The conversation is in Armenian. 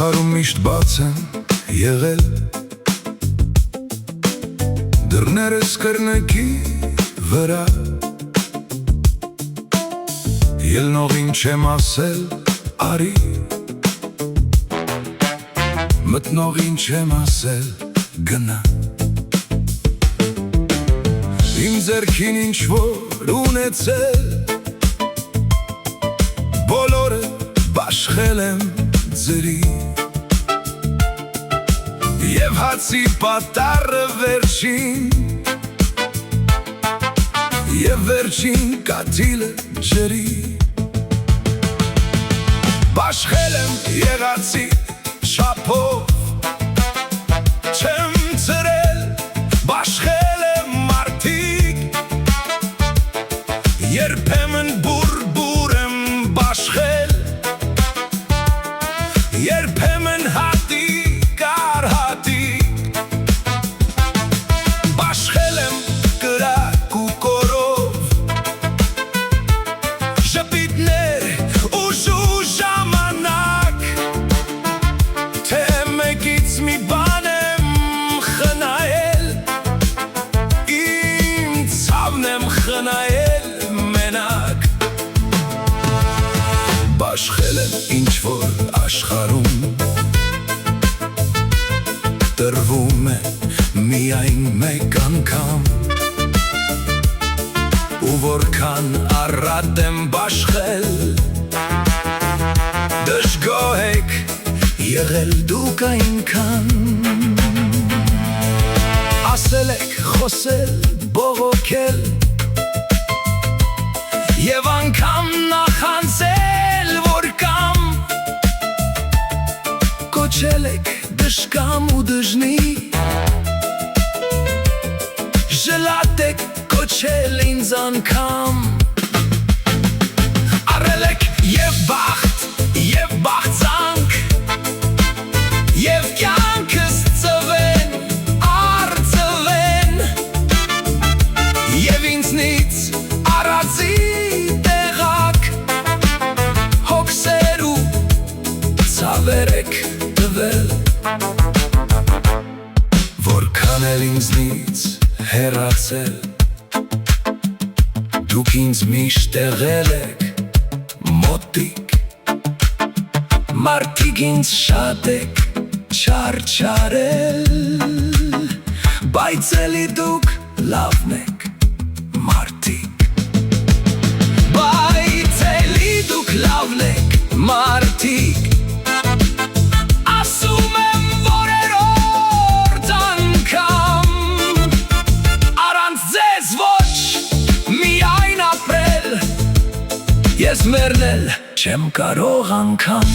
Աշխարհում միշտ բաց են եղել դռներս կրնեկի վրա Ելնողին չեմ ասել արի Մտնողին չեմ ասել գնա Իմ ձեռքին ինչ-որ ունեցել Բոլորը բաշխել եմ ձրի Եվ հացի պատառը վերջին Եվ վերջին կաթիլը ջրի Բաշխել եմ եղացի շապով Չեմ ծրել, բաշխել եմ մարդիկ Երբեմն բուր եմ բաշխել Երբեմն հատիկ առ հատիկ Բաշխել եմ կրակ ու կորով Ժպիտներ ու ժամանակ Թե մեկից մի բան եմ խնայել Իմ ցավն եմ խնայել մենակ Բաշխել եմ ինչ-որ աշխարհում Տրվում է միայն մեկ անգամ Ու որքան առատ եմ բաշխել Դժգոհ եք եղել դուք այնքան Ասել եք խոսել, բողոքել Եվ անգամ նախանձել, որ կամ Կոչել եք դժկամ ու դժնի Ժլատ եք կոչել ինձ անգամ Առել եք և բախտ, և բախծանք Եվ կյանքս ծվեն, արծվեն Եվ ինձնից արածի տեղակ Հոգսեր ու ցավեր եք տվել Որքան էլ ինձնից հեռացել Դուք ինձ միշտ եղել եք մոտիկ Մարդիկ ինձ շատ եք չարչարել Բայց էլի դուք լավն եք մարդիկ Բայց էլի դուք լավն եք մարդիկ Ասում եմ որերորդ անգամ Առանց ձեզ ոչ միայն ապրել Ես մեռնել չեմ կարող անգամ